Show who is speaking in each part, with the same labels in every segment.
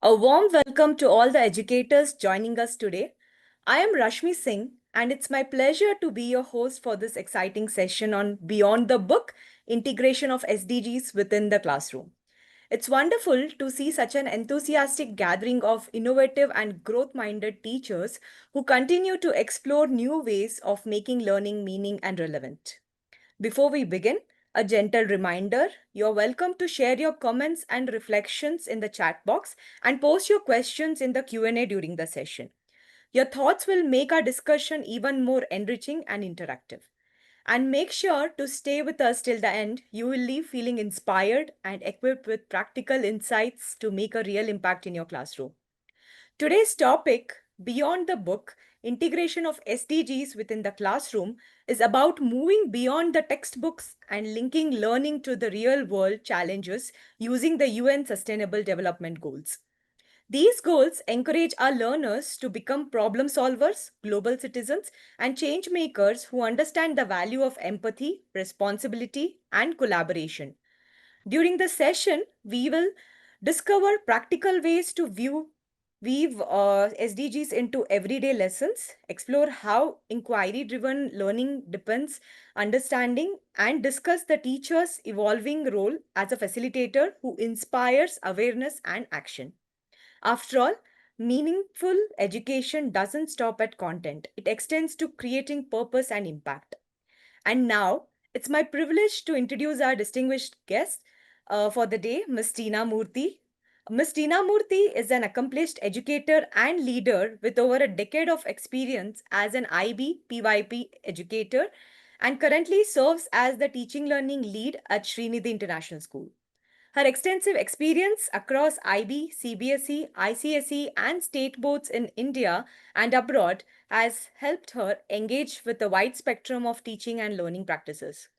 Speaker 1: A warm welcome to all the educators joining us today. I am Rashmi Singh, and it's my pleasure to be your host for this exciting session on Beyond the Book Integration of SDGs within the classroom. It's wonderful to see such an enthusiastic gathering of innovative and growth minded teachers who continue to explore new ways of making learning meaning and relevant. Before we begin, a gentle reminder, you're welcome to share your comments and reflections in the chat box and post your questions in the Q&A during the session. Your thoughts will make our discussion even more enriching and interactive. And make sure to stay with us till the end. You will leave feeling inspired and equipped with practical insights to make a real impact in your classroom. Today's topic, Beyond the Book, Integration of SDGs within the classroom, is about moving beyond the textbooks and linking learning to the real world challenges using the UN Sustainable Development Goals. These goals encourage our learners to become problem solvers, global citizens, and change makers who understand the value of empathy, responsibility, and collaboration. During the session, we will discover practical ways to weave SDGs into everyday lessons, explore how inquiry-driven learning depends understanding, and discuss the teacher's evolving role as a facilitator who inspires awareness and action. After all, meaningful education doesn't stop at content. It extends to creating purpose and impact. And now it's my privilege to introduce our distinguished guest for the day, Ms. Tina Murthy. Ms. Tina Murthy is an accomplished educator and leader with over a decade of experience as an IB PYP educator and currently serves as the teaching learning lead at Srinidhi International School. Her extensive experience across IB, CBSE, ICSE, and state boards in India and abroad has helped her engage with a wide spectrum of teaching and learning practices.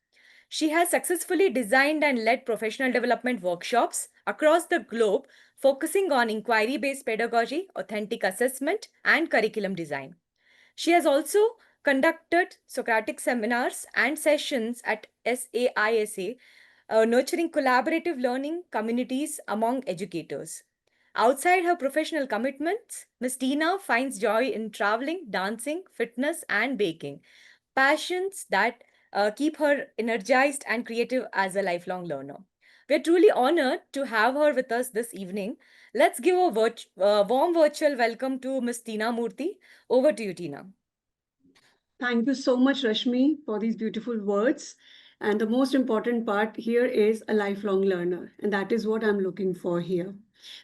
Speaker 1: She has successfully designed and led professional development workshops across the globe, focusing on inquiry based pedagogy, authentic assessment, and curriculum design. She has also conducted Socratic seminars and sessions at SAISA, nurturing collaborative learning communities among educators. Outside her professional commitments, Ms. Tina finds joy in traveling, dancing, fitness, and baking, passions that keep her energized and creative as a lifelong learner. We're truly honored to have her with us this evening. Let's give a warm virtual welcome to Ms. Tina Murthy. Over to you, Tina.
Speaker 2: Thank you so much, Rashmi, for these beautiful words. And the most important part here is a lifelong learner. And that is what I'm looking for here.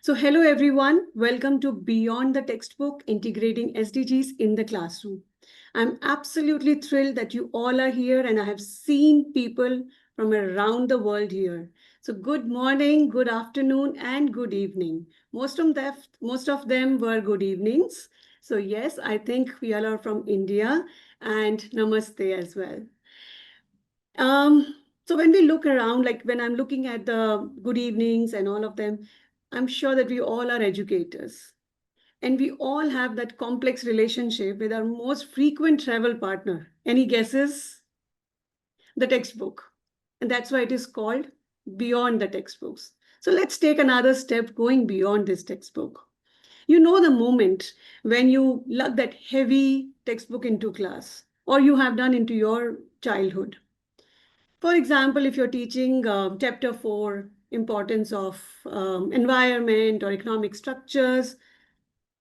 Speaker 2: So, hello, everyone. Welcome to Beyond the Textbook, Integrating SDGs in the Classroom. I'm absolutely thrilled that you all are here, and I have seen people from around the world here. So, good morning, good afternoon, and good evening. Most of them were good evenings. So, yes, I think we all are from India, and namaste as well. Um, so when we look around, like when I'm looking at the good evenings and all of them, I'm sure that we all are educators. And we all have that complex relationship with our most frequent travel partner. Any guesses? The textbook. And that's why it is called Beyond the Textbooks. So let's take another step going beyond this textbook. You know the moment when you lug that heavy textbook into class, or you have done into your childhood. For example, if you're teaching chapter 4, importance of environment or economic structures,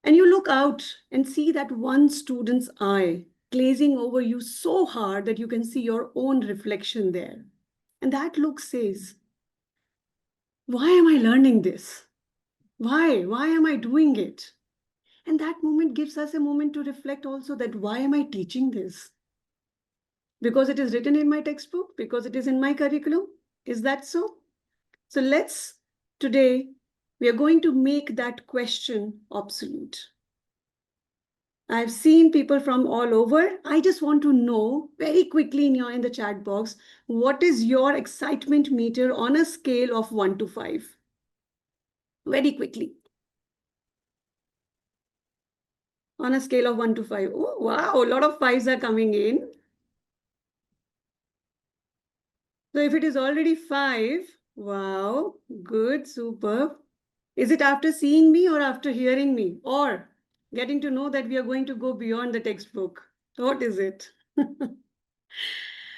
Speaker 2: and you look out and see that one student's eye glazing over you so hard that you can see your own reflection there. And that look says, why am I learning this? Why? Why am I doing it? And that moment gives us a moment to reflect also that why am I teaching this? Because it is written in my textbook, because it is in my curriculum. Is that so? So today, we are going to make that question obsolete. I've seen people from all over. I just want to know very quickly in the chat box, what is your excitement meter on a scale of 1 to 5? Very quickly. On a scale of 1 to 5. Oh, wow, a lot of fives are coming in. So if it is already 5, wow, good, superb. Is it after seeing me or after hearing me? Or getting to know that we are going to go beyond the textbook? What is it?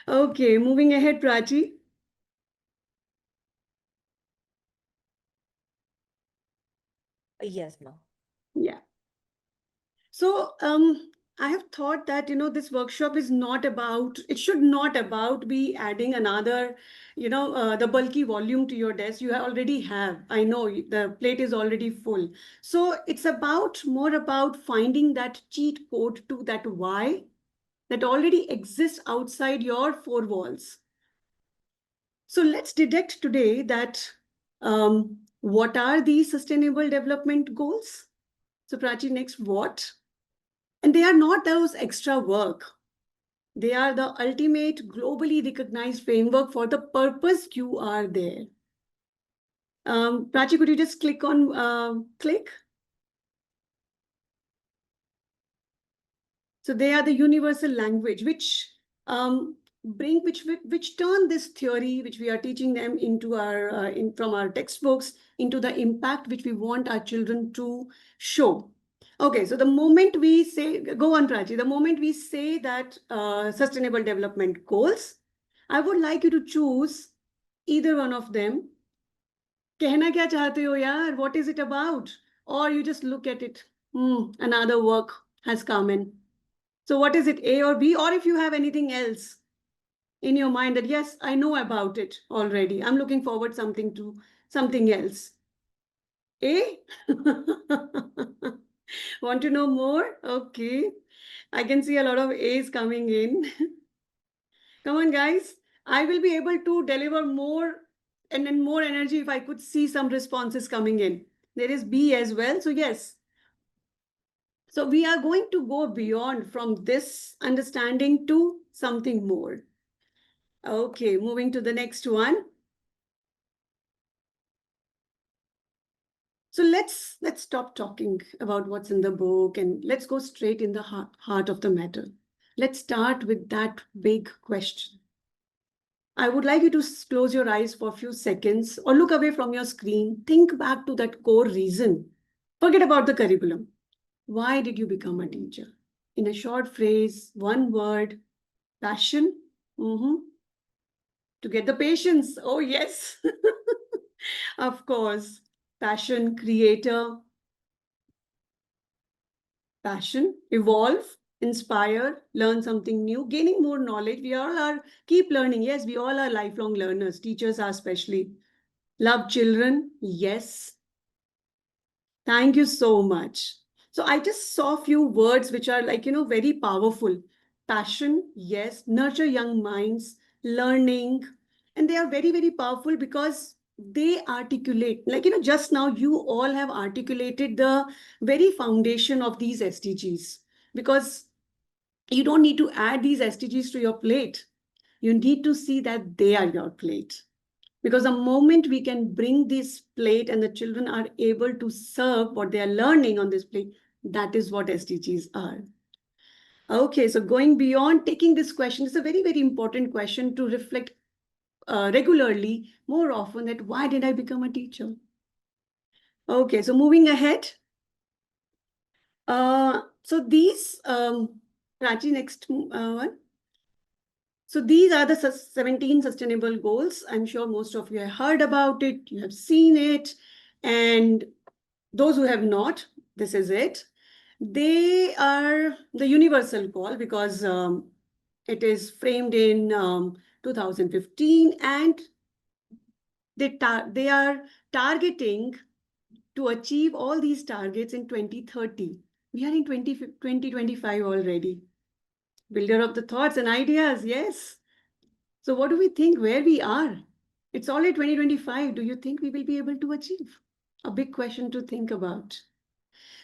Speaker 2: Okay, moving ahead, Prachi.
Speaker 1: Yes, ma.
Speaker 2: Yeah. So, I have thought that, this workshop is not about, it should not about be adding another, the bulky volume to your desk. You already have. I know the plate is already full. So it's more about finding that cheat code to that why that already exists outside your four walls. So let's detect today that what are these sustainable development goals? So Prachi, next what? And they are not those extra work. They are the ultimate globally recognized framework for the purpose you are there. Prachi, could you just click on click? So they are the universal language which turn this theory which we are teaching them into our from our textbooks into the impact which we want our children to show. Okay, so the moment we say, go on, Prachi, the moment we say that sustainable development goals, I would like you to choose either one of them. कहना क्या चाहते हो यार? What is it about? Or you just look at it. Another work has come in. So what is it, A or B? Or if you have anything else in your mind that, yes, I know about it already. I'm looking forward to something else. A? Want to know more? Okay. I can see a lot of A's coming in. Come on, guys. I will be able to deliver more and then more energy if I could see some responses coming in. There is B as well. So, yes. So, we are going to go beyond from this understanding to something more. Okay, moving to the next one. So let's stop talking about what's in the book and let's go straight in the heart of the matter. Let's start with that big question. I would like you to close your eyes for a few seconds or look away from your screen. Think back to that core reason. Forget about the curriculum. Why did you become a teacher? In a short phrase, one word, passion. To get the patience. Oh, yes. Of course. Passion, creator, passion, evolve, inspire, learn something new, gaining more knowledge. We all are, keep learning. Yes, we all are lifelong learners. Teachers are especially. Love children. Yes. Thank you so much. So I just saw a few words which are like, very powerful. Passion, yes. Nurture young minds, learning. And they are very, very powerful because they articulate, like, just now you all have articulated the very foundation of these SDGs because you don't need to add these SDGs to your plate. You need to see that they are your plate. Because the moment we can bring this plate and the children are able to serve what they are learning on this plate, that is what SDGs are. Okay, so going beyond taking this question, it's a very, very important question to reflect regularly, more often, that why did I become a teacher? Okay, so moving ahead. So these, Prachi, next one. So these are the 17 sustainable goals. I'm sure most of you have heard about it, you have seen it, and those who have not, this is it. They are the universal call because it is framed in 2015 and they are targeting to achieve all these targets in 2030. We are in 2025 already. Builder of the thoughts and ideas, yes. So what do we think where we are? It's already 2025. Do you think we will be able to achieve? A big question to think about.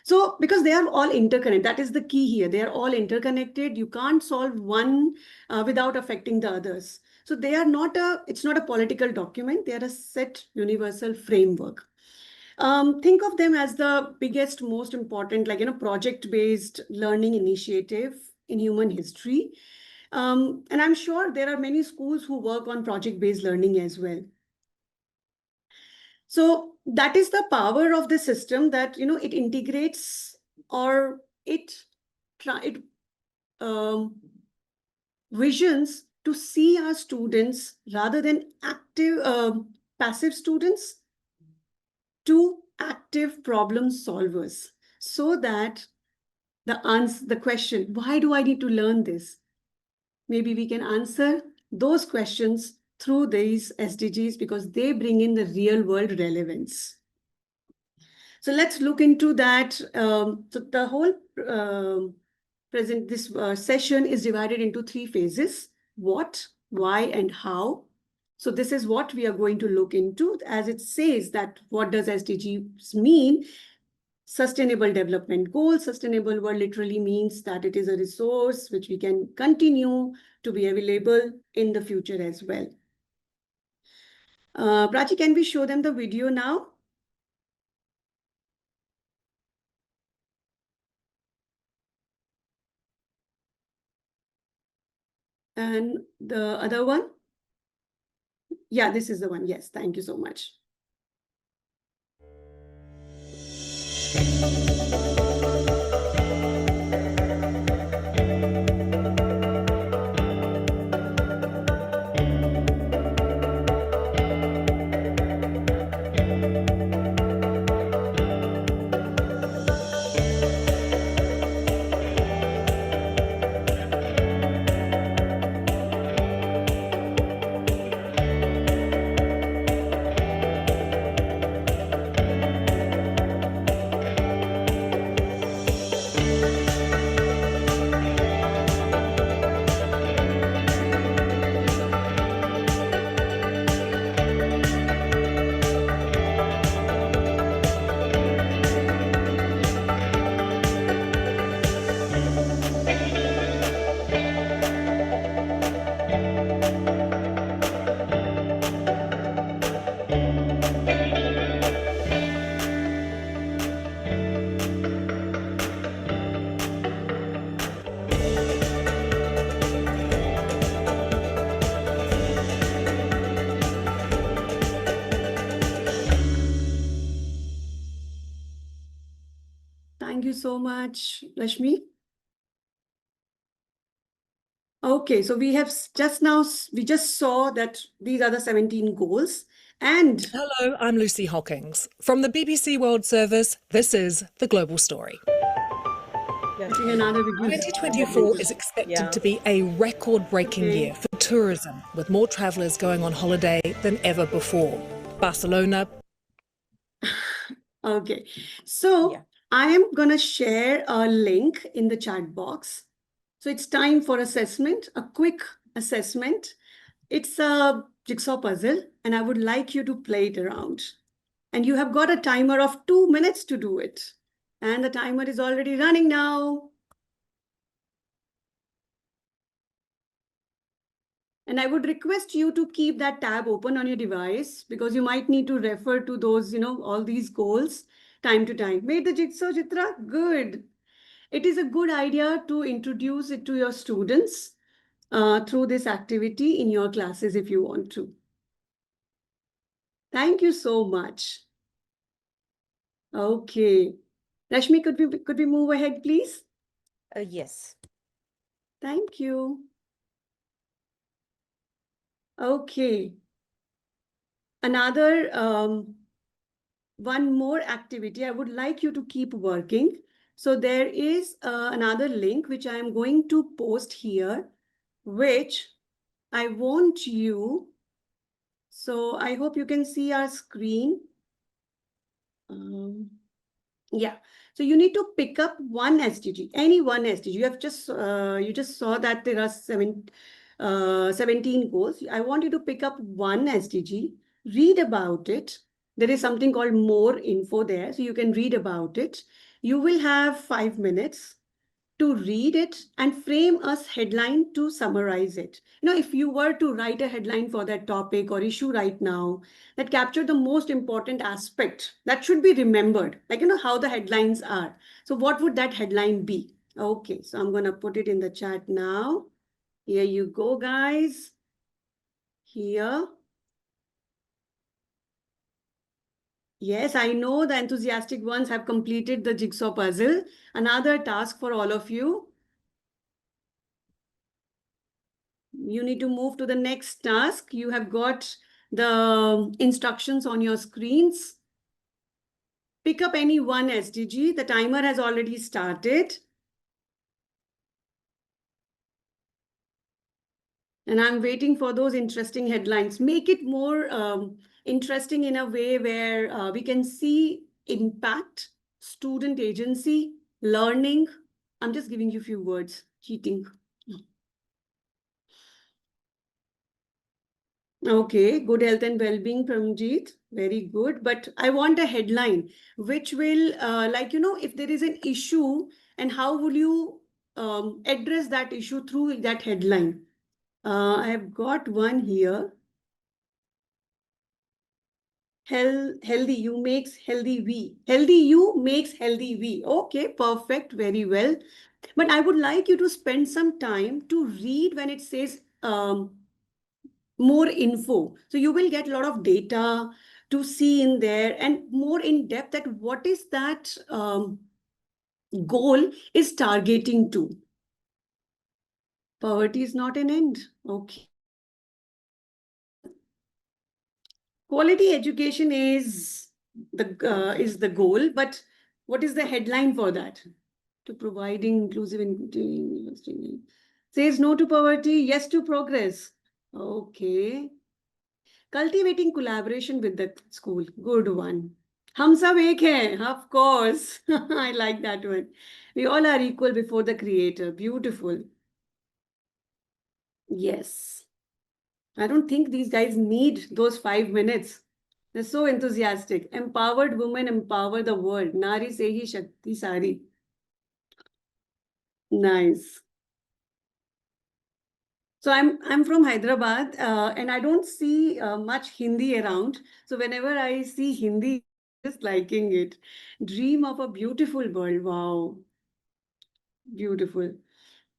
Speaker 2: So because they are all interconnected, that is the key here. They are all interconnected. You can't solve one without affecting the others. So it's not a political document. They are a set universal framework. Think of them as the biggest, most important, project-based learning initiative in human history. And I'm sure there are many schools who work on project-based learning as well. So that is the power of the system, that it integrates, or it um, visions to see our students rather than passive students to active problem solvers, so that the question, why do I need to learn this? Maybe we can answer those questions through these SDGs, because they bring in the real world relevance. So let's look into that. So the whole this session is divided into 3 phases: what, why, and how. So this is what we are going to look into, as it says that what does SDGs mean? Sustainable Development Goals. Sustainable world literally means that it is a resource which we can continue to be available in the future as well. Prachi, can we show them the video now? And the other one? Yeah, this is the one. Yes, thank you so much. Thank you so much, Rashmi. Okay, so we just saw that these are the 17 goals. And
Speaker 3: hello, I'm Lucy Hockings. From the BBC World Service, this is The Global Story.
Speaker 2: getting another video.
Speaker 3: 2024 is expected to be a record-breaking year for tourism, with more travellers going on holiday than ever before. Barcelona.
Speaker 2: Okay, so I am going to share a link in the chat box. So it's time for assessment, a quick assessment. It's a jigsaw puzzle, and I would like you to play it around. And you have got a timer of 2 minutes to do it. And the timer is already running now. And I would request you to keep that tab open on your device, because you might need to refer to those, all these goals time to time. Made the jigsaw, Chitra? Good. It is a good idea to introduce it to your students through this activity in your classes if you want to. Thank you so much. Okay. Rashmi, could we move ahead, please?
Speaker 1: Yes.
Speaker 2: Thank you. Okay. Another one more activity I would like you to keep working. So there is another link which I am going to post here, which I want you. So I hope you can see our screen. Yeah. So you need to pick up one SDG, any one SDG. You just saw that there are 17 goals. I want you to pick up one SDG, read about it. There is something called more info there, so you can read about it. You will have 5 minutes to read it and frame a headline to summarize it. If you were to write a headline for that topic or issue right now that captured the most important aspect that should be remembered, like how the headlines are. So what would that headline be? Okay, so I'm going to put it in the chat now. Here you go, guys. Here. Yes, I know the enthusiastic ones have completed the jigsaw puzzle. Another task for all of you. You need to move to the next task. You have got the instructions on your screens. Pick up any one SDG. The timer has already started. And I'm waiting for those interesting headlines. Make it more interesting in a way where we can see impact, student agency, learning. I'm just giving you a few words. Cheating. Okay, good health and well-being, Pramjeet. Very good. But I want a headline which will, if there is an issue, and how will you address that issue through that headline? I have got one here. Healthy you makes healthy we. Healthy you makes healthy we. Okay, perfect. Very well. But I would like you to spend some time to read when it says more info. So you will get a lot of data to see in there and more in depth at what is that goal is targeting to. Poverty is not an end. Okay. Quality education is the goal, but what is the headline for that? To providing inclusive and says no to poverty, yes to progress. Okay. Cultivating collaboration with the school. Good one. हम सब एक हैं, of course. I like that one. We all are equal before the creator. Beautiful. Yes. I don't think these guys need those 5 minutes. They're so enthusiastic. Empowered women empower the world. Nari se hi shakti sari. Nice. So I'm from Hyderabad, and I don't see much Hindi around. So whenever I see Hindi, just liking it. Dream of a beautiful world. Wow, beautiful.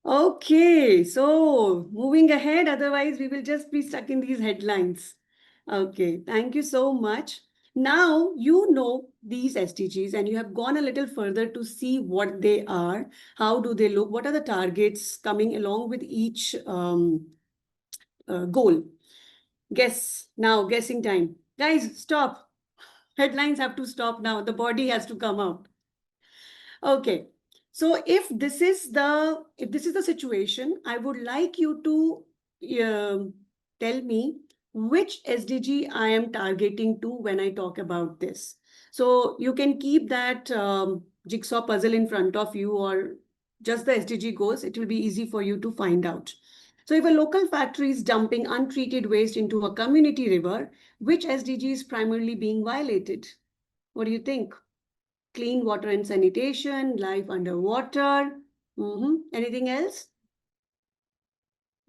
Speaker 2: Okay, so moving ahead, otherwise we will just be stuck in these headlines. Okay, thank you so much. Now you know these SDGs and you have gone a little further to see what they are, how do they look, what are the targets coming along with each goal. Guess now, guessing time. Guys, stop. Headlines have to stop now. The body has to come out. Okay. So if this is the situation, I would like you to tell me which SDG I am targeting to when I talk about this. So you can keep that jigsaw puzzle in front of you or just the SDG goals. It will be easy for you to find out. So if a local factory is dumping untreated waste into a community river, which SDG is primarily being violated? What do you think? Clean water and sanitation, life underwater. Anything else?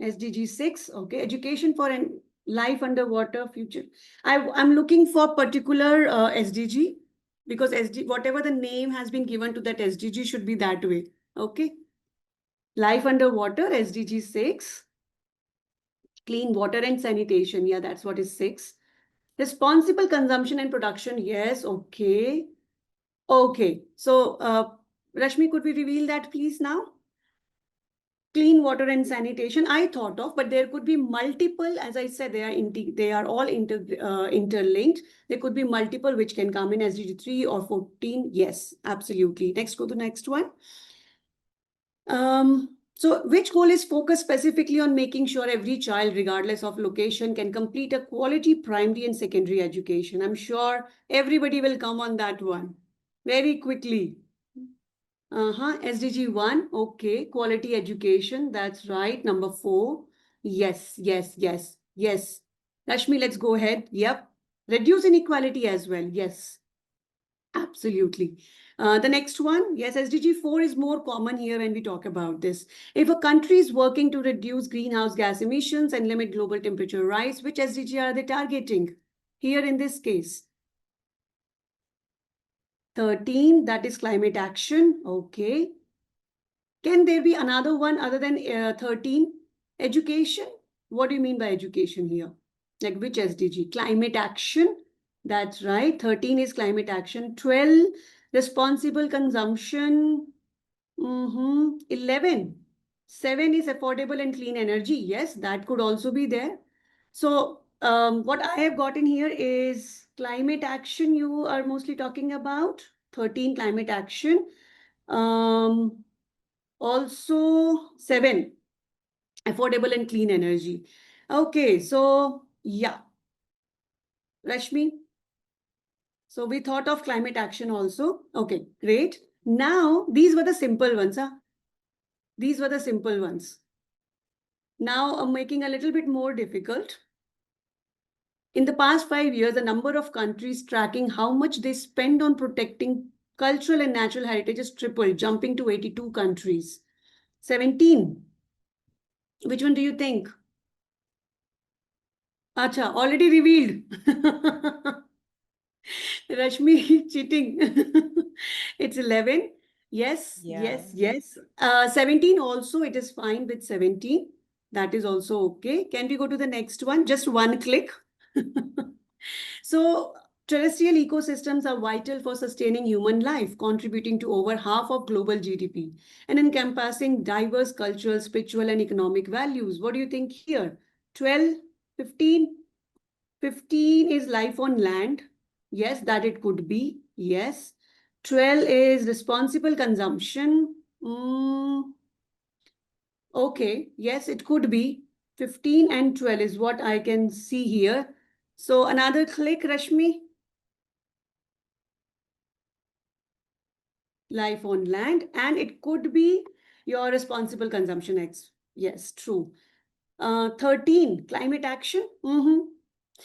Speaker 2: SDG 6, okay. Education for an life underwater future. I'm looking for particular SDG because whatever the name has been given to that SDG should be that way. Okay. Life underwater, SDG 6. Clean water and sanitation. Yeah, that's what is 6. Responsible consumption and production. Yes, okay. Okay. So, Rashmi, could we reveal that please now? Clean water and sanitation, I thought of, but there could be multiple. As I said, they are all interlinked. There could be multiple which can come in SDG 3 or 14. Yes, absolutely. Next, go to the next one. So which goal is focused specifically on making sure every child, regardless of location, can complete a quality primary and secondary education? I'm sure everybody will come on that one very quickly. SDG 1, okay, quality education, that's right. Number 4, yes, yes, yes, yes. Rashmi, let's go ahead. Yep. Reduce inequality as well, yes. Absolutely. The next one, yes, SDG 4 is more common here when we talk about this. If a country is working to reduce greenhouse gas emissions and limit global temperature rise, which SDG are they targeting? Here in this case. 13, that is climate action, okay. Can there be another one other than 13? Education? What do you mean by education here? Like which SDG? Climate action? That's right. 13 is climate action. 12, responsible consumption. 11. 7 is affordable and clean energy. Yes, that could also be there. So, what I have gotten here is climate action you are mostly talking about. 13, climate action. Also 7, affordable and clean energy. Okay, so yeah, Rashmi. So we thought of climate action also. Okay, great. Now, these were the simple ones. Huh? These were the simple ones. Now I'm making a little bit more difficult. In the past 5 years, the number of countries tracking how much they spend on protecting cultural and natural heritage has tripled, jumping to 82 countries. 17. Which one do you think? Acha, already revealed. Rashmi cheating. It's 11. Yes,
Speaker 1: Yeah.
Speaker 2: yes, yes. 17 also, it is fine with 17. That is also okay. Can we go to the next one? Just one click. So, terrestrial ecosystems are vital for sustaining human life, contributing to over half of global GDP and encompassing diverse cultural, spiritual, and economic values. What do you think here? 12, 15? 15 is life on land. Yes, that it could be. Yes. 12 is responsible consumption. Okay. Yes, it could be. 15 and 12 is what I can see here. So another click, Rashmi. Life on land. And it could be your responsible consumption X. Yes, true. 13, climate action.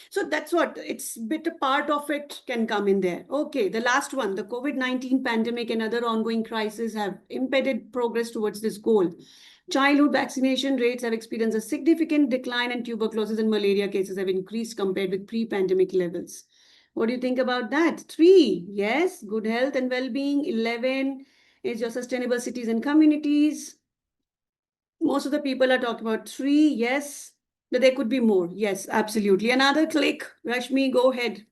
Speaker 2: So that's what it's bit a part of it can come in there. Okay, the last one, the COVID-19 pandemic and other ongoing crises have impeded progress towards this goal. Childhood vaccination rates have experienced a significant decline, and tuberculosis and malaria cases have increased compared with pre-pandemic levels. What do you think about that? 3, yes, good health and well-being. 11 is your sustainable cities and communities. Most of the people are talking about 3, yes, but there could be more. Yes, absolutely. Another click. Rashmi, go ahead.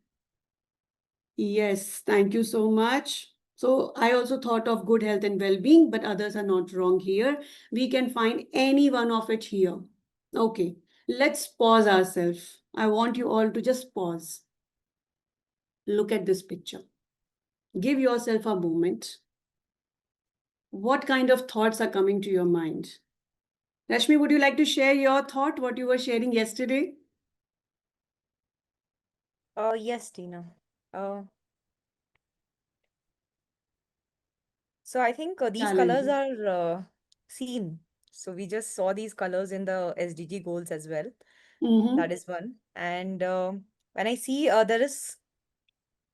Speaker 2: Yes, thank you so much. So I also thought of good health and well-being, but others are not wrong here. We can find any one of it here. Okay, let's pause ourselves. I want you all to just pause. Look at this picture. Give yourself a moment. What kind of thoughts are coming to your mind? Rashmi, would you like to share your thought, what you were sharing yesterday?
Speaker 1: Yes, Tina. Uh, so I think these colors
Speaker 2: Challenges.
Speaker 1: are seen. So we just saw these colors in the SDG goals as well. That is one. And when I see there is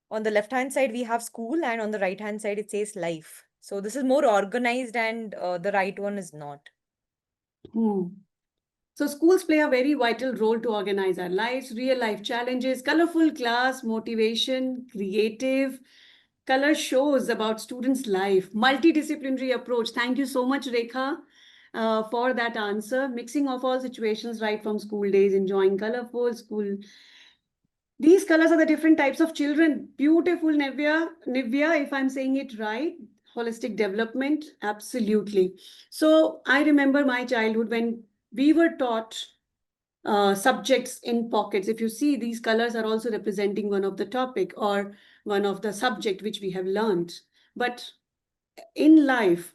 Speaker 1: on the left hand side we have school, and on the right hand side it says life. So this is more organized, and the right one is not.
Speaker 2: Hmm. So schools play a very vital role to organize our lives, real life challenges, colorful class, motivation, creative, color shows about students' life, multidisciplinary approach. Thank you so much, Rekha, for that answer. Mixing of all situations right from school days, enjoying colorful school. These colors are the different types of children. Beautiful, Nivya, if I'm saying it right. Holistic development, absolutely. So I remember my childhood when we were taught subjects in pockets. If you see, these colors are also representing one of the topic or one of the subject which we have learned. But in life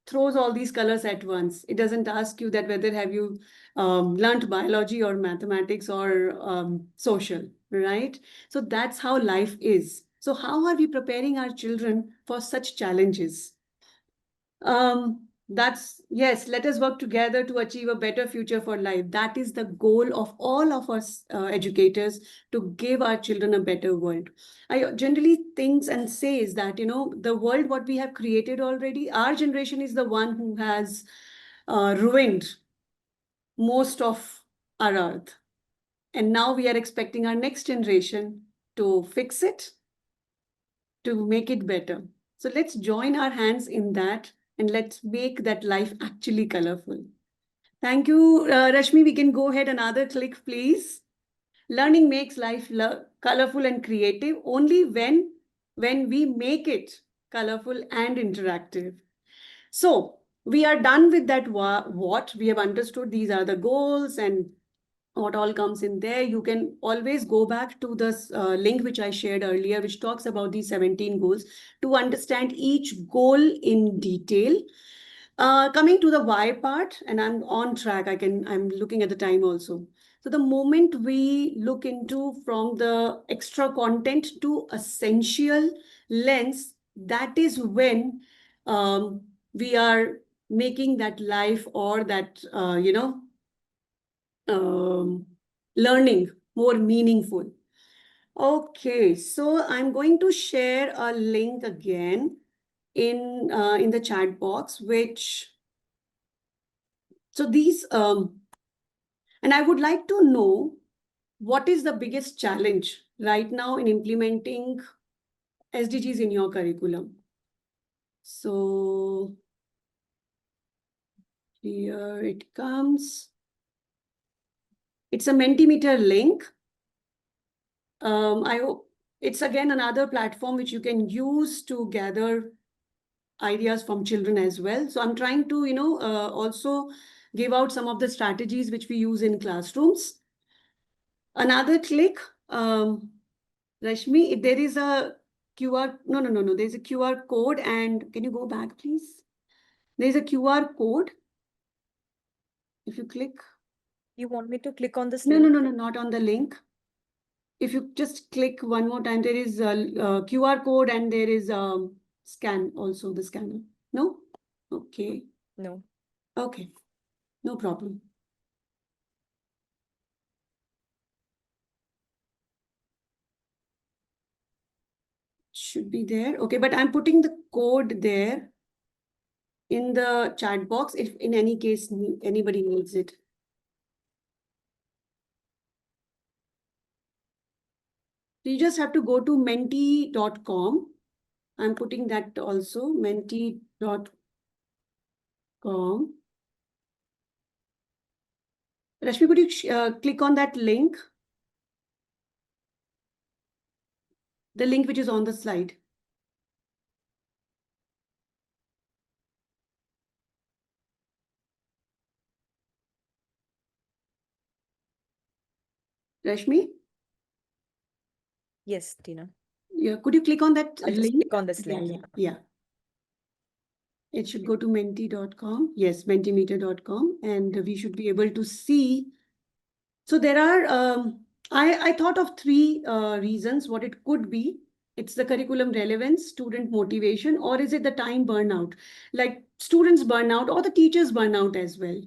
Speaker 2: throws all these colors at once. It doesn't ask you that whether have you learned biology or mathematics or social, right? So that's how life is. So how are we preparing our children for such challenges? That's yes, let us work together to achieve a better future for life. That is the goal of all of us educators, to give our children a better world. I generally thinks and says that, the world what we have created already, our generation is the one who has ruined most of our earth. And now we are expecting our next generation to fix it, to make it better. So let's join our hands in that and let's make that life actually colorful. Thank you, Rashmi. We can go ahead another click, please. Learning makes life colorful and creative only when we make it colorful and interactive. So we are done with that. What we have understood, these are the goals and what all comes in there. You can always go back to this link which I shared earlier, which talks about these 17 goals to understand each goal in detail. Coming to the why part, and I'm on track. I'm looking at the time also. So the moment we look into from the extra content to essential lens, that is when we are making that life or that, learning more meaningful. Okay, so I'm going to share a link again in the chat box, which so these and I would like to know what is the biggest challenge right now in implementing SDGs in your curriculum. So here it comes. It's a Mentimeter link. I hope it's again another platform which you can use to gather ideas from children as well. So I'm trying to, also give out some of the strategies which we use in classrooms. Another click, Rashmi, if there is a QR, no, there's a QR code, and can you go back, please? There's a QR code. If you click.
Speaker 1: You want me to click on this
Speaker 2: No,
Speaker 1: link?
Speaker 2: no, not on the link. If you just click one more time, there is a QR code and there is scan also, the scanner. No? Okay.
Speaker 1: No.
Speaker 2: Okay. No problem. Should be there. Okay, but I'm putting the code there in the chat box if in any case anybody needs it. So you just have to go to menti.com. I'm putting that also, menti.com. Rashmi, could you click on that link? The link which is on the slide. Rashmi?
Speaker 1: Yes, Tina.
Speaker 2: Yeah, could you click on that
Speaker 1: I'll
Speaker 2: link?
Speaker 1: just click on this link.
Speaker 2: Yeah. It should go to menti.com. Yes, mentimeter.com. And we should be able to see. So there are, I thought of three reasons what it could be. It's the curriculum relevance, student motivation, or is it the time burnout? Like students burnout or the teachers burnout as well.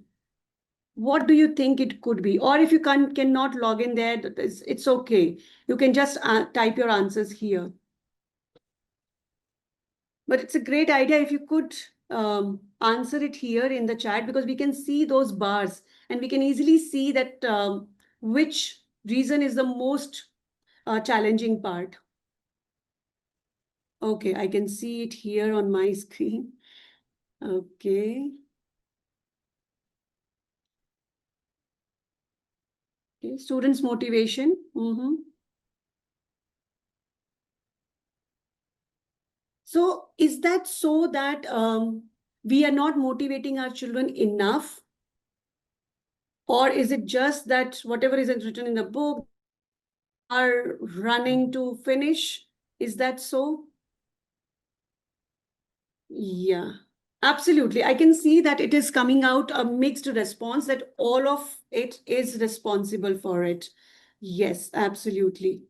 Speaker 2: What do you think it could be? Or if you cannot log in there, it's okay. You can just type your answers here. But it's a great idea if you could answer it here in the chat, because we can see those bars and we can easily see that which reason is the most challenging part. Okay, I can see it here on my screen. Okay. Okay. Students' motivation. So is that so that we are not motivating our children enough? Or is it just that whatever is written in the book are running to finish? Is that so? Yeah, absolutely. I can see that it is coming out a mixed response, that all of it is responsible for it. Yes, absolutely.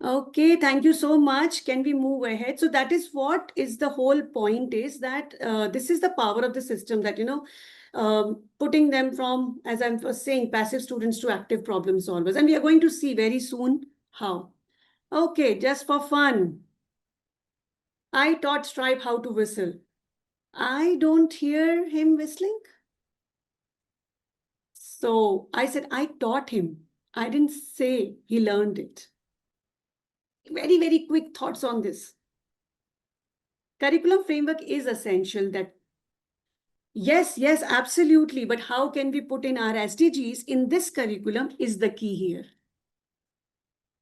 Speaker 2: Okay, thank you so much. Can we move ahead? So that is what is the whole point, is that this is the power of the system, that, putting them from, as I was saying, passive students to active problem solvers. And we are going to see very soon how. Okay, just for fun. I taught Stripe how to whistle. I don't hear him whistling. So I said, I taught him. I didn't say he learned it. Very, very quick thoughts on this. Curriculum framework is essential, that Yes, yes, absolutely. But how can we put in our SDGs in this curriculum is the key here.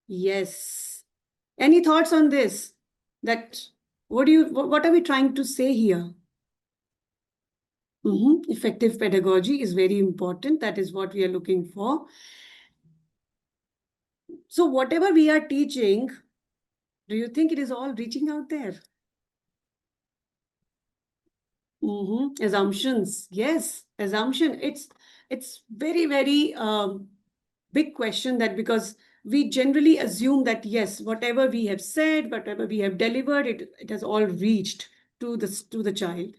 Speaker 2: Yes. Any thoughts on this? That what are we trying to say here? Effective pedagogy is very important. That is what we are looking for. So whatever we are teaching, do you think it is all reaching out there? Assumptions. Yes, assumption. It's very, very big question, that because we generally assume that yes, whatever we have said, whatever we have delivered, it has all reached to the child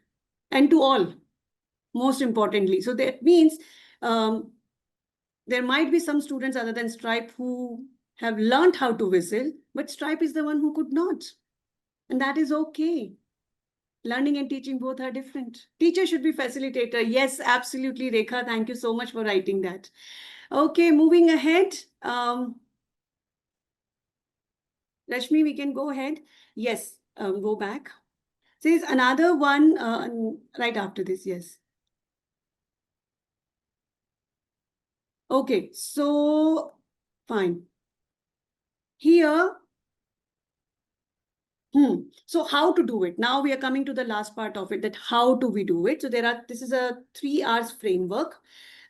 Speaker 2: and to all, most importantly. So that means um, there might be some students other than Stripe who have learned how to whistle, but Stripe is the one who could not. And that is okay. Learning and teaching both are different. Teacher should be facilitator. Yes, absolutely, Rekha. Thank you so much for writing that. Okay, moving ahead. Rashmi, we can go ahead. Yes, go back. Says another one right after this. Yes. Okay, so fine. Here, so how to do it? Now we are coming to the last part of it, that how do we do it? So this is a 3 hours framework.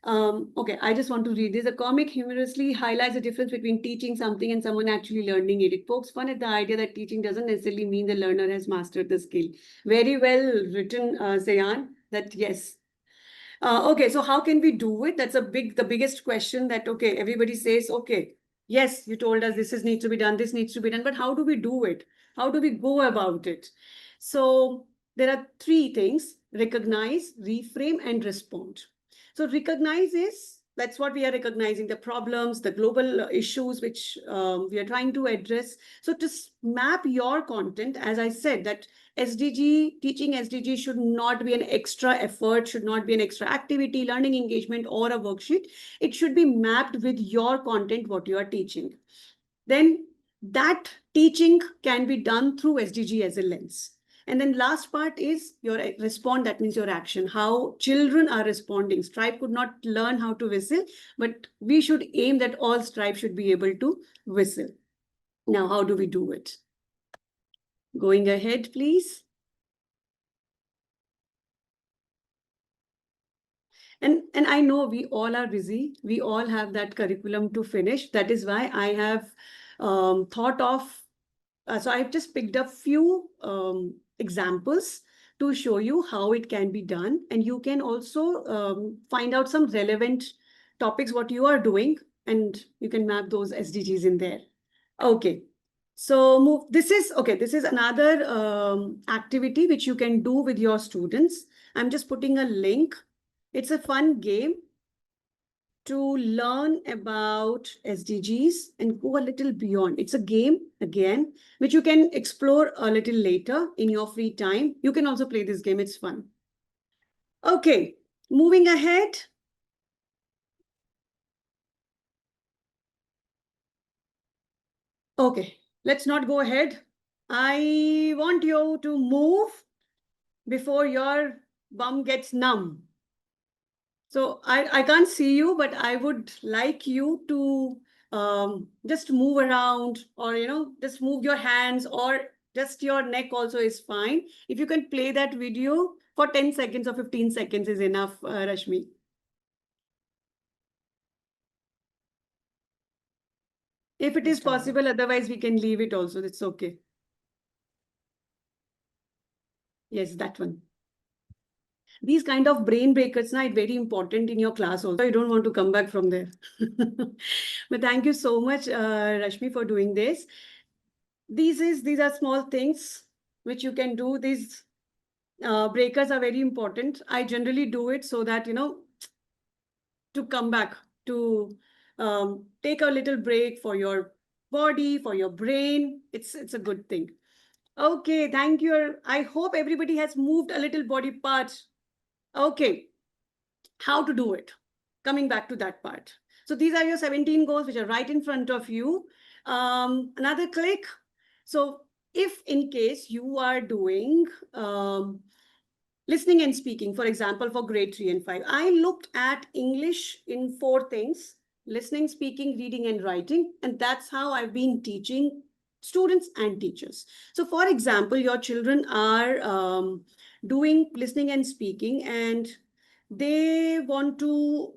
Speaker 2: Okay, I just want to read this. A comic humorously highlights the difference between teaching something and someone actually learning it. It pokes fun at the idea that teaching doesn't necessarily mean the learner has mastered the skill. Very well written, Sayan, that yes. Okay, so how can we do it? That's the biggest question that, okay, everybody says, okay, yes, you told us this needs to be done, this needs to be done, but how do we do it? How do we go about it? So there are 3 things: recognize, reframe, and respond. So recognize that's what we are recognizing, the problems, the global issues which we are trying to address. So to map your content, as I said, that teaching SDG should not be an extra effort, should not be an extra activity, learning engagement, or a worksheet. It should be mapped with your content, what you are teaching. Then that teaching can be done through SDG as a lens. And then last part is your respond, that means your action, how children are responding. Stripe could not learn how to whistle, but we should aim that all Stripe should be able to whistle. Now, how do we do it? Going ahead, please. And I know we all are busy. We all have that curriculum to finish. That is why I have thought of, so I've just picked up few examples to show you how it can be done. And you can also find out some relevant topics, what you are doing, and you can map those SDGs in there. Okay. So this is another activity which you can do with your students. I'm just putting a link. It's a fun game to learn about SDGs and go a little beyond. It's a game, again, which you can explore a little later in your free time. You can also play this game. It's fun. Okay, moving ahead. Okay, let's not go ahead. I want you to move before your bum gets numb. So I can't see you, but I would like you to just move around, or, just move your hands, or just your neck also is fine. If you can play that video for 10 seconds or 15 seconds is enough, Rashmi. If it is possible, otherwise we can leave it also. It's okay. Yes, that one. These kind of brain breakers are very important in your class also. You don't want to come back from there. But thank you so much, Rashmi, for doing this. These are small things which you can do. These breakers are very important. I generally do it so that, to come back, to take a little break for your body, for your brain. It's a good thing. Okay, thank you. I hope everybody has moved a little body part. Okay, how to do it? Coming back to that part. So these are your 17 goals, which are right in front of you. Another click. So if in case you are doing Listening and speaking, for example, for grade 3 and 5. I looked at English in 4 things: listening, speaking, reading, and writing. And that's how I've been teaching students and teachers. So, for example, your children are doing listening and speaking, and they want to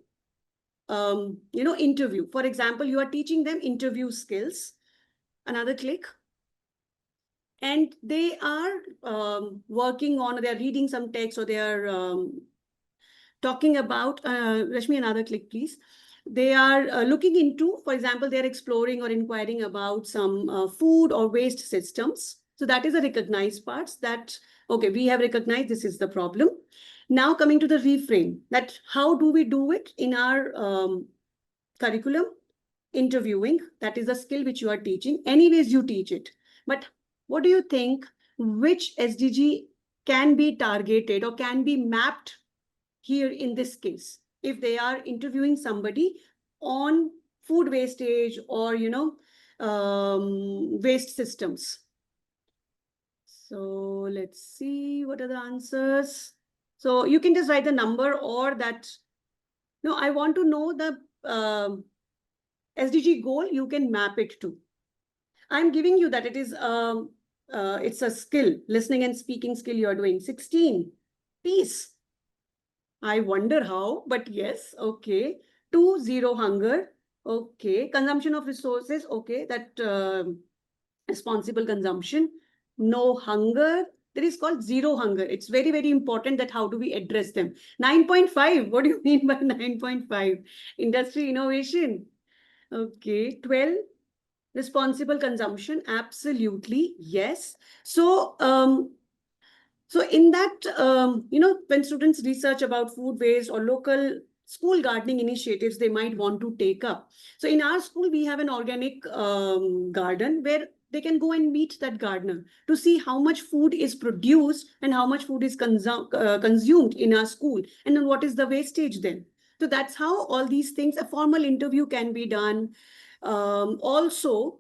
Speaker 2: interview. For example, you are teaching them interview skills. Another click. And they are working on, they're reading some text, or they are talking about, Rashmi, another click, please. They are looking into, for example, they're exploring or inquiring about some food or waste systems. So that is a recognized parts that, okay, we have recognized this is the problem. Now coming to the reframe, that how do we do it in our curriculum? Interviewing, that is a skill which you are teaching. Anyways, you teach it. But what do you think, which SDG can be targeted or can be mapped here in this case, if they are interviewing somebody on food wastage or, waste systems? So let's see what are the answers. So you can just write the number, or that, no, I want to know the SDG goal, you can map it to. I'm giving you that it is, it's a skill, listening and speaking skill you're doing. 16, peace. I wonder how, but yes, okay. 2, 0, hunger. Okay. Consumption of resources. Okay. That responsible consumption. No hunger. That is called zero hunger. It's very, very important that how do we address them. 9.5. What do you mean by 9.5? Industry innovation. Okay. 12. Responsible consumption. Absolutely. Yes. So, so in that, when students research about food waste or local school gardening initiatives they might want to take up. So in our school, we have an organic garden where they can go and meet that gardener to see how much food is produced and how much food is consumed in our school, and then what is the wastage then. So that's how all these things, a formal interview can be done. Also,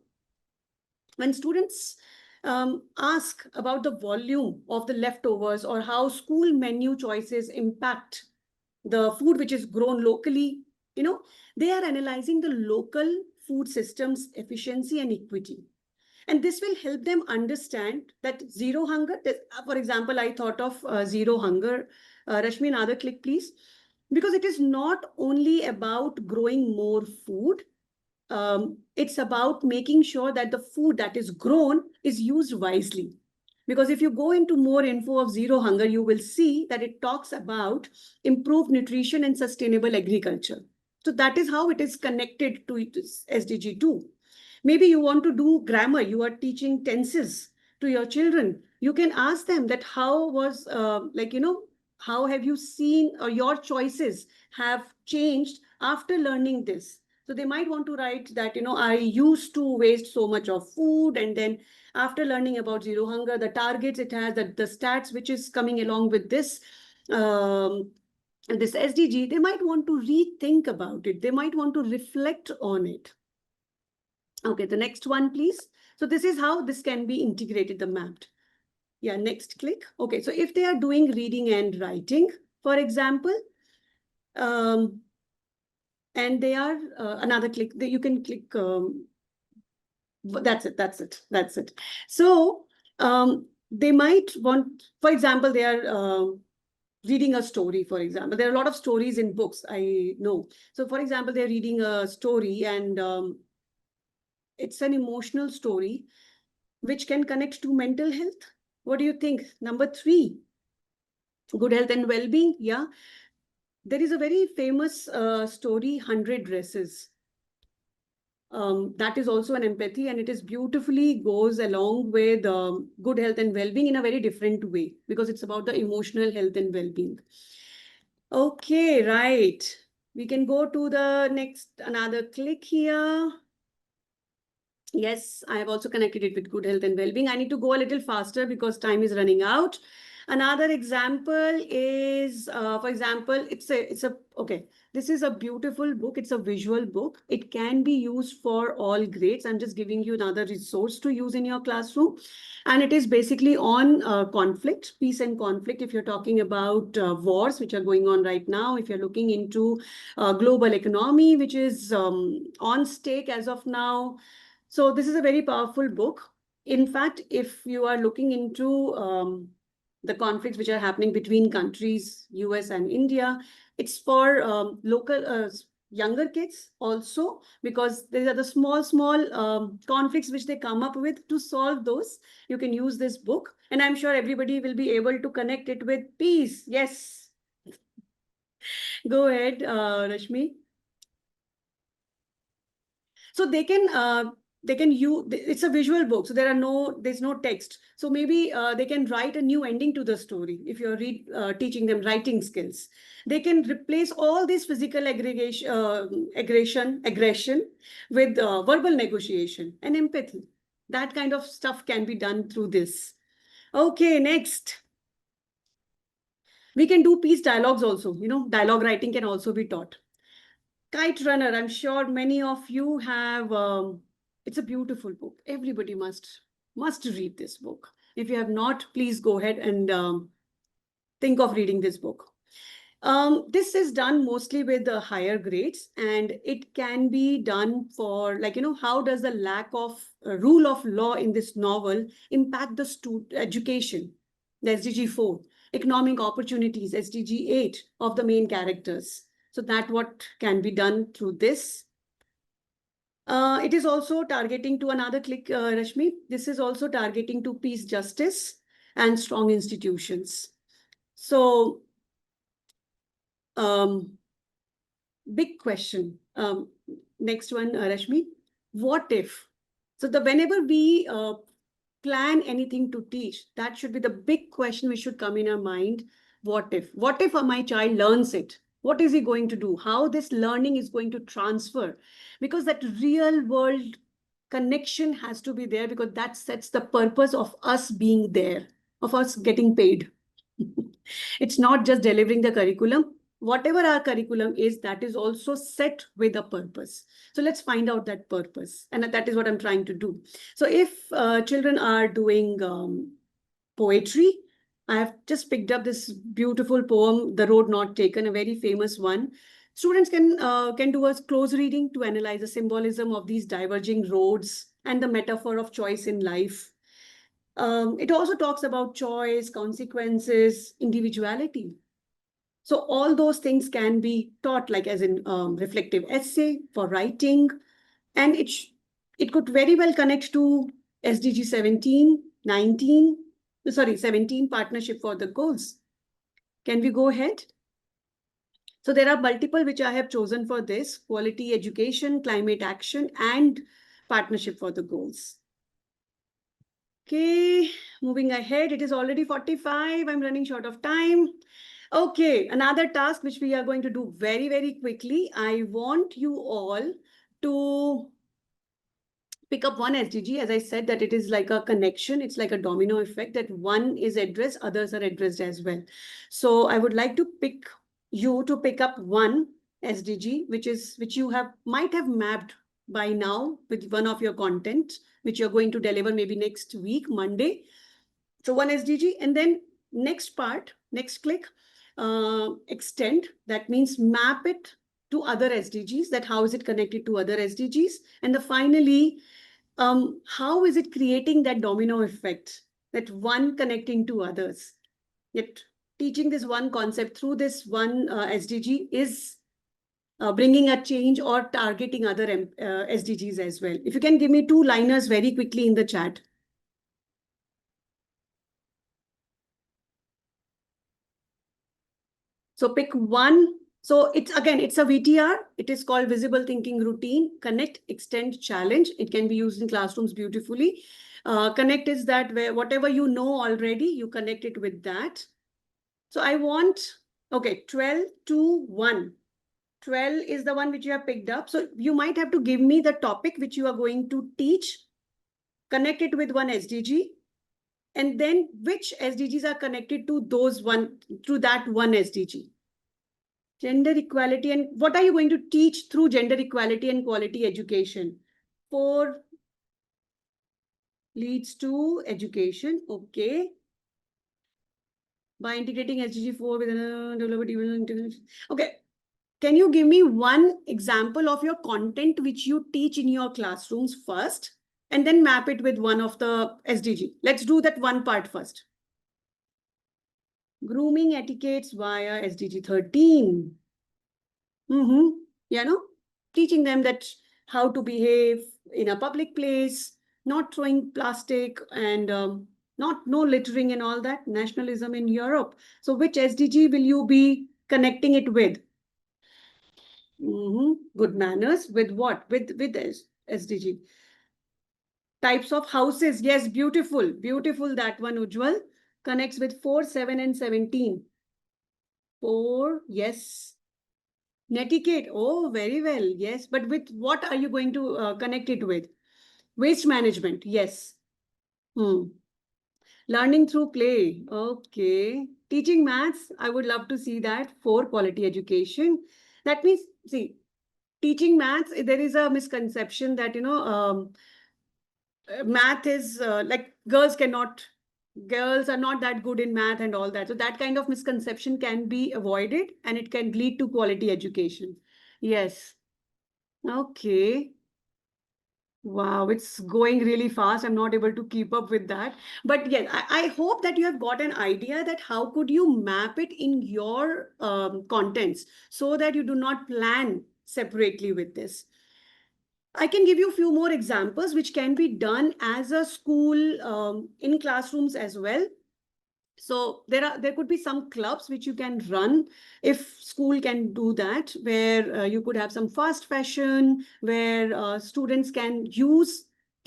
Speaker 2: when students ask about the volume of the leftovers or how school menu choices impact the food which is grown locally, they are analyzing the local food systems efficiency and equity. And this will help them understand that zero hunger, for example, I thought of zero hunger. Rashmi, another click, please. Because it is not only about growing more food, it's about making sure that the food that is grown is used wisely. Because if you go into more info of zero hunger, you will see that it talks about improved nutrition and sustainable agriculture. So that is how it is connected to SDG 2. Maybe you want to do grammar, you are teaching tenses to your children. You can ask them that how was, how have you seen or your choices have changed after learning this? So they might want to write that, I used to waste so much of food, and then after learning about zero hunger, the targets it has, that the stats which is coming along with this, this SDG, they might want to rethink about it. They might want to reflect on it. Okay, the next one, please. So this is how this can be integrated, the mapped. Yeah, next click. Okay, so if they are doing reading and writing, for example, and they are another click, you can click, that's it. So they might want, for example, they are reading a story, for example. There are a lot of stories in books, I know. So for example, they're reading a story, and it's an emotional story which can connect to mental health. What do you think? Number 3, good health and well-being. Yeah. There is a very famous story, 100 Dresses. That is also an empathy, and it is beautifully goes along with good health and well-being in a very different way, because it's about the emotional health and well-being. Okay, right. We can go to the next, another click here. Yes, I have also connected it with good health and well-being. I need to go a little faster because time is running out. Another example is, for example, okay, this is a beautiful book. It's a visual book. It can be used for all grades. I'm just giving you another resource to use in your classroom. And it is basically on conflict, peace and conflict. If you're talking about wars, which are going on right now, if you're looking into global economy, which is on stake as of now. So this is a very powerful book. In fact, if you are looking into the conflicts which are happening between countries, US and India, it's for local younger kids also, because these are the small conflicts which they come up with. To solve those, you can use this book, and I'm sure everybody will be able to connect it with peace. Yes. Go ahead, Rashmi. So they can use, it's a visual book, so there's no text. So maybe they can write a new ending to the story. If you're teaching them writing skills, they can replace all this physical aggression with verbal negotiation and empathy. That kind of stuff can be done through this. Okay, next. We can do peace dialogues also. Dialogue writing can also be taught. Kite Runner, I'm sure many of you have. It's a beautiful book. Everybody must read this book. If you have not, please go ahead and think of reading this book. This is done mostly with the higher grades, and it can be done for, like, how does the lack of rule of law in this novel impact the education, the SDG 4, economic opportunities, SDG 8 of the main characters. So that what can be done through this. It is also targeting to another click, Rashmi. This is also targeting to peace, justice, and strong institutions. So, big question. Next one, Rashmi. What if? So whenever we plan anything to teach, that should be the big question which should come in our mind. What if? What if my child learns it? What is he going to do? How this learning is going to transfer? Because that real world connection has to be there, because that sets the purpose of us being there, of us getting paid. It's not just delivering the curriculum. Whatever our curriculum is, that is also set with a purpose. So let's find out that purpose. And that is what I'm trying to do. So if children are doing poetry, I have just picked up this beautiful poem, The Road Not Taken, a very famous one. Students can do a close reading to analyze the symbolism of these diverging roads and the metaphor of choice in life. It also talks about choice, consequences, individuality. So all those things can be taught, like as in reflective essay for writing, and it could very well connect to SDG 17, 17, partnership for the goals. Can we go ahead? So there are multiple which I have chosen for this: quality education, climate action, and partnership for the goals. Okay, moving ahead. It is already 45. I'm running short of time. Okay, another task which we are going to do very, very quickly. I want you all to pick up one SDG. As I said, that it is like a connection. It's like a domino effect, that one is addressed, others are addressed as well. So I would like to pick you to pick up one SDG, which you might have mapped by now with one of your content, which you're going to deliver maybe next week, Monday. So one SDG, and then next part, next click, extend. That means map it to other SDGs, that how is it connected to other SDGs? And finally, how is it creating that domino effect, that one connecting to others? Yet teaching this one concept through this one SDG is bringing a change or targeting other SDGs as well. If you can give me 2-liners very quickly in the chat. So pick one. So it's a VTR. It is called Visible Thinking Routine. Connect, extend, challenge. It can be used in classrooms beautifully. Connect is that where whatever you know already, you connect it with that. So I want, okay, 12, 2, 1. 12 is the one which you have picked up. So you might have to give me the topic which you are going to teach. Connect it with one SDG. And then which SDGs are connected to that one SDG? Gender equality. And what are you going to teach through gender equality and quality education? 4 leads to education. Okay. By integrating SDG 4 with development. Okay. Can you give me one example of your content which you teach in your classrooms first, and then map it with one of the SDG? Let's do that one part first. Grooming etiquettes via SDG 13. Teaching them that how to behave in a public place, not throwing plastic, and no littering and all that, nationalism in Europe. So which SDG will you be connecting it with? Good manners with what? With SDG. Types of houses. Yes, beautiful. Beautiful, that one, Ujjwal. Connects with 4, 7, and 17. 4, yes. Netiquette. Oh, very well. Yes. But with what are you going to connect it with? Waste management. Yes. Learning through play. Okay. Teaching maths. I would love to see that for quality education. That means, see, teaching maths, there is a misconception that, math is like girls are not that good in math and all that. So that kind of misconception can be avoided and it can lead to quality education. Yes. Okay. Wow, it's going really fast. I'm not able to keep up with that. But yes, I hope that you have got an idea that how could you map it in your contents so that you do not plan separately with this. I can give you a few more examples which can be done as a school in classrooms as well. So there could be some clubs which you can run if school can do that, where you could have some fast fashion, where students can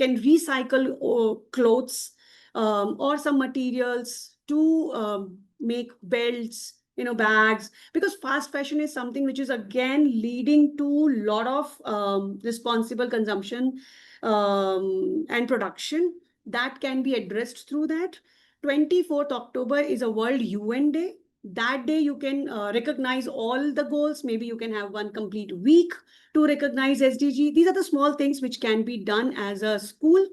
Speaker 2: recycle clothes or some materials to make belts, bags, because fast fashion is something which is again leading to a lot of responsible consumption and production that can be addressed through that. 24th October is a World UN Day. That day you can recognize all the goals. Maybe you can have one complete week to recognize SDG. These are the small things which can be done as a school.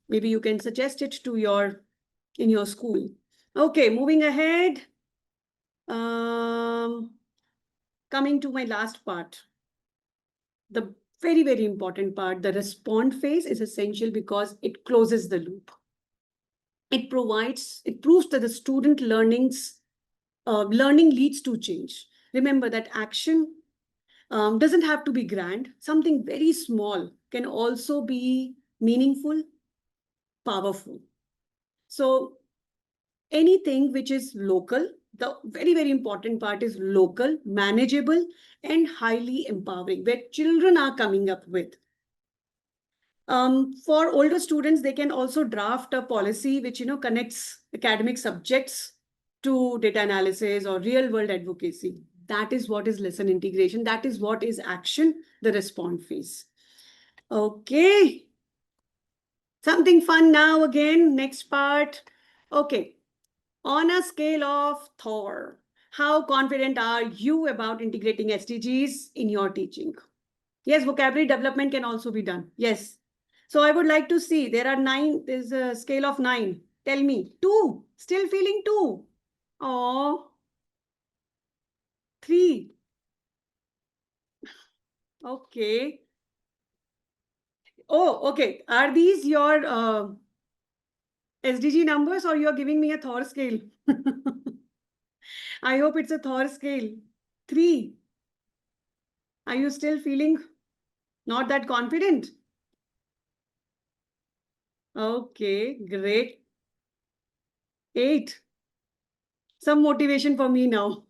Speaker 2: Maybe you can suggest it in your school. Okay, moving ahead. Coming to my last part. The very, very important part, the respond phase, is essential because it closes the loop. It proves that the student learning leads to change. Remember that action doesn't have to be grand. Something very small can also be meaningful, powerful. So anything which is local, the very, very important part is local, manageable, and highly empowering, where children are coming up with. For older students, they can also draft a policy which connects academic subjects to data analysis or real world advocacy. That is what is lesson integration. That is what is action, the respond phase. Okay. Something fun now again. Next part. Okay. On a scale of Thor, how confident are you about integrating SDGs in your teaching? Yes, vocabulary development can also be done. Yes. So I would like to see, there's a scale of 9. Tell me, 2, still feeling 2. Oh, 3. Okay. Oh, okay. Are these your SDG numbers or you're giving me a Thor scale? I hope it's a Thor scale. 3. Are you still feeling not that confident? Okay, great. 8. Some motivation for me now.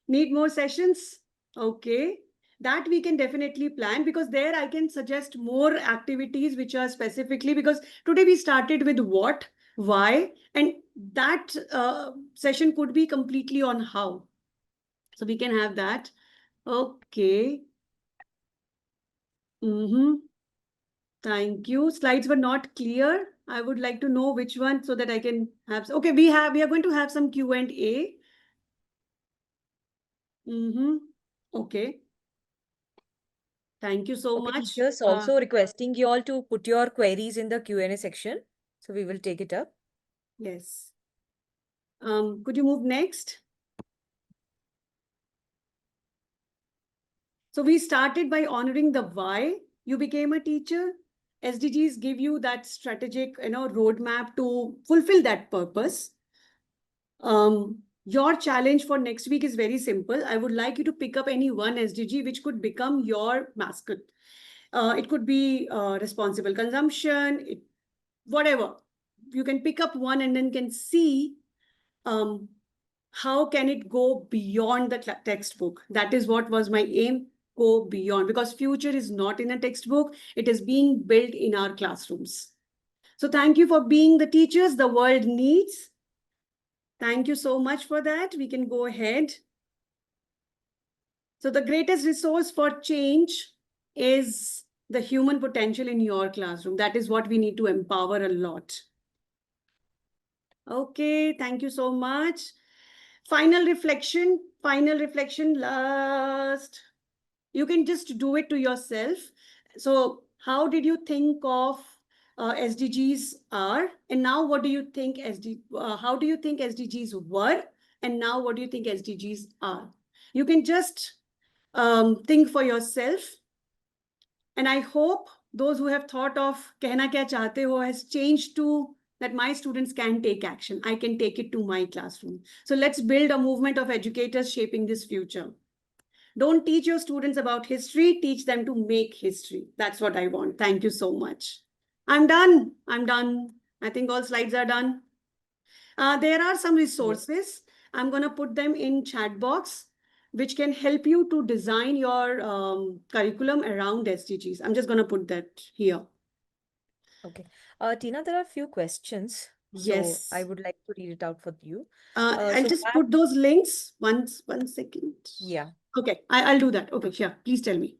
Speaker 2: Need more sessions? Okay. That we can definitely plan, because there I can suggest more activities which are specifically, because today we started with what, why, and that session could be completely on how. So we can have that. Okay. Thank you. Slides were not clear. I would like to know which one so that I can have. Okay, we are going to have some Q&A. Okay. Thank you so
Speaker 1: Okay,
Speaker 2: much.
Speaker 1: teachers also requesting you all to put your queries in the Q&A section. So we will take it up.
Speaker 2: Yes. Could you move next? So we started by honoring the why you became a teacher. SDGs give you that strategic, roadmap to fulfill that purpose. Your challenge for next week is very simple. I would like you to pick up any one SDG which could become your mascot. It could be responsible consumption, whatever. You can pick up one and then can see how can it go beyond the textbook. That is what was my aim, go beyond, because future is not in a textbook. It is being built in our classrooms. So thank you for being the teachers the world needs. Thank you so much for that. We can go ahead. So the greatest resource for change is the human potential in your classroom. That is what we need to empower a lot. Okay, thank you so much. Final reflection last. You can just do it to yourself. So how did you think of SDGs are? And now what do you think how do you think SDGs were? And now what do you think SDGs are? You can just think for yourself. And I hope those who have thought of Kehna Kya Chahte Ho has changed to that my students can take action. I can take it to my classroom. So let's build a movement of educators shaping this future. Don't teach your students about history, teach them to make history. That's what I want. Thank you so much. I'm done. I think all slides are done. There are some resources. I'm going to put them in chat box, which can help you to design your curriculum around SDGs. I'm just going to put that here.
Speaker 1: Okay. Tina, there are a few questions.
Speaker 2: Yes.
Speaker 1: So I would like to read it out for you.
Speaker 2: I'll
Speaker 1: So
Speaker 2: just put those links. One second.
Speaker 1: Yeah.
Speaker 2: Okay, I'll do that. Okay, sure. Please tell me.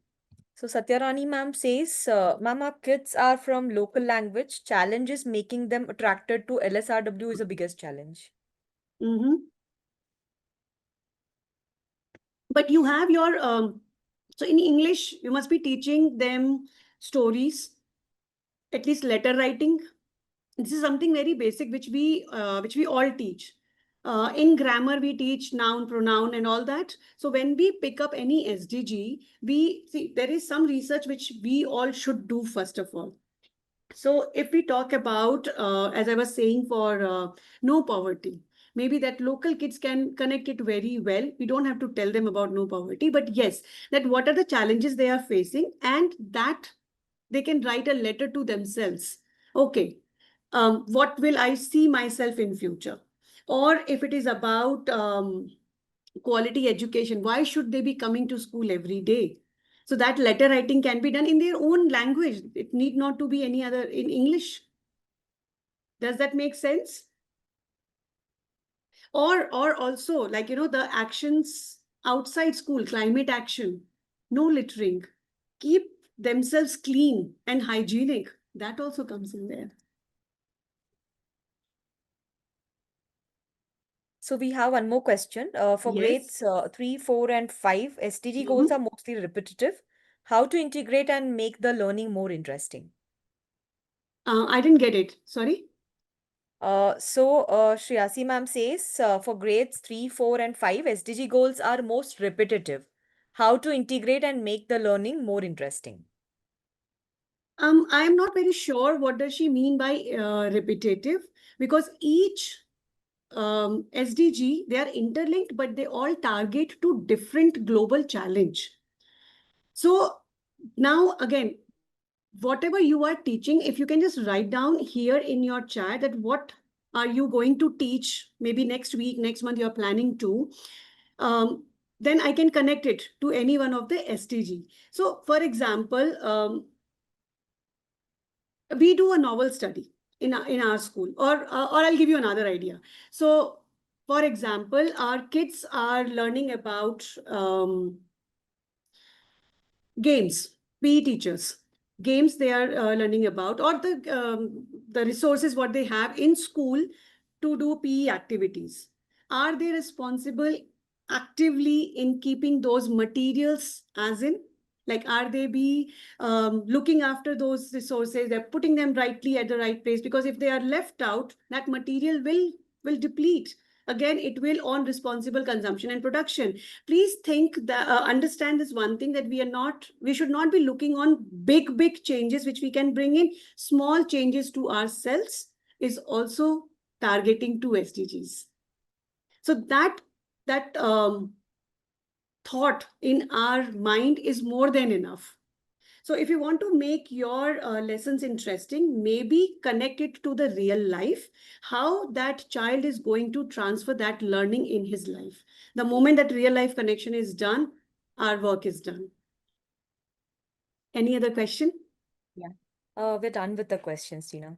Speaker 1: So Satyarani ma'am says, ma'am, our kids are from local language. Challenge is making them attracted to LSRW is the biggest challenge.
Speaker 2: But you have your, so in English, you must be teaching them stories, at least letter writing. This is something very basic, which we all teach. In grammar, we teach noun, pronoun, and all that. So when we pick up any SDG, we see there is some research which we all should do first of all. So if we talk about, as I was saying, for no poverty, maybe that local kids can connect it very well. We don't have to tell them about no poverty, but yes, that what are the challenges they are facing, and that they can write a letter to themselves. Okay, what will I see myself in future? Or if it is about quality education, why should they be coming to school every day? So that letter writing can be done in their own language. It need not to be any other in English. Does that make sense? Or also, like, the actions outside school, climate action, no littering, keep themselves clean and hygienic. That also comes in there.
Speaker 1: So we have one more question. For
Speaker 2: Yes.
Speaker 1: grades 3, 4, and 5, SDG goals are mostly repetitive. How to integrate and make the learning more interesting?
Speaker 2: I didn't get it. Sorry.
Speaker 1: Shriyasi ma'am says for grades 3, 4, and 5, SDG goals are most repetitive. How to integrate and make the learning more interesting?
Speaker 2: I am not very sure what does she mean by repetitive, because each SDG, they are interlinked, but they all target to different global challenge. So now again, whatever you are teaching, if you can just write down here in your chat that what are you going to teach, maybe next week, next month you're planning to, then I can connect it to any one of the SDG. So for example, we do a novel study in our school, or I'll give you another idea. So for example, our kids are learning about games, PE teachers. games they are learning about, or the resources what they have in school to do PE activities. Are they responsible actively in keeping those materials, as in, like, are they be looking after those resources, they're putting them rightly at the right place? Because if they are left out, that material will deplete. Again, it will on responsible consumption and production. Please think that, understand this one thing, that we should not be looking on big changes which we can bring in. Small changes to ourselves is also targeting to SDGs. So that thought in our mind is more than enough. So if you want to make your lessons interesting, maybe connect it to the real life, how that child is going to transfer that learning in his life. The moment that real life connection is done, our work is done. Any other question?
Speaker 1: Yeah. We're done with the questions, Tina.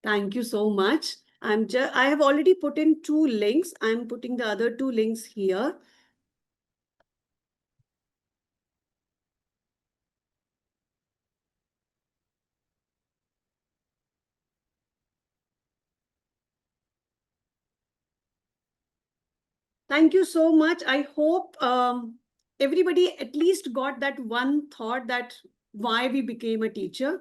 Speaker 2: Thank you so much. I have already put in 2 links. I'm putting the other 2 links here. Thank you so much. I hope everybody at least got that one thought, that why we became a teacher,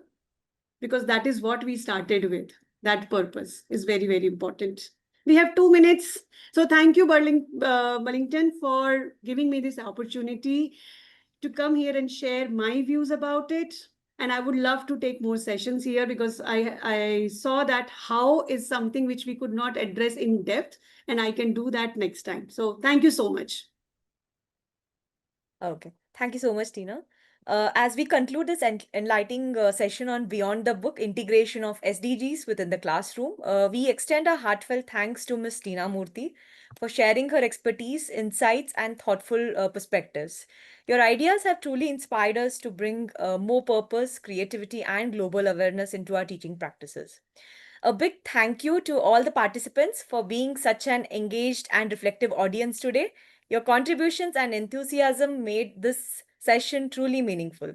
Speaker 2: because that is what we started with. That purpose is very, very important. We have 2 minutes. So thank you, Burlington, for giving me this opportunity to come here and share my views about it. And I would love to take more sessions here, because I saw that how is something which we could not address in depth, and I can do that next time. So thank you so much.
Speaker 1: Okay. Thank you so much, Tina. As we conclude this enlightening session on Beyond the Book, integration of SDGs within the classroom, we extend our heartfelt thanks to Ms. Tina Murthy for sharing her expertise, insights, and thoughtful perspectives. Your ideas have truly inspired us to bring more purpose, creativity, and global awareness into our teaching practices. A big thank you to all the participants for being such an engaged and reflective audience today. Your contributions and enthusiasm made this session truly meaningful.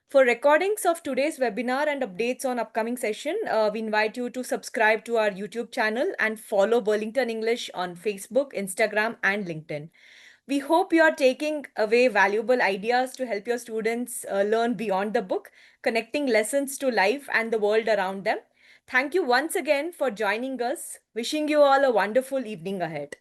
Speaker 1: For recordings of today's webinar and updates on upcoming session, we invite you to subscribe to our YouTube channel and follow Burlington English on Facebook, Instagram, and LinkedIn. We hope you are taking away valuable ideas to help your students learn beyond the book, connecting lessons to life and the world around them. Thank you once again for joining us. Wishing you all a wonderful evening ahead.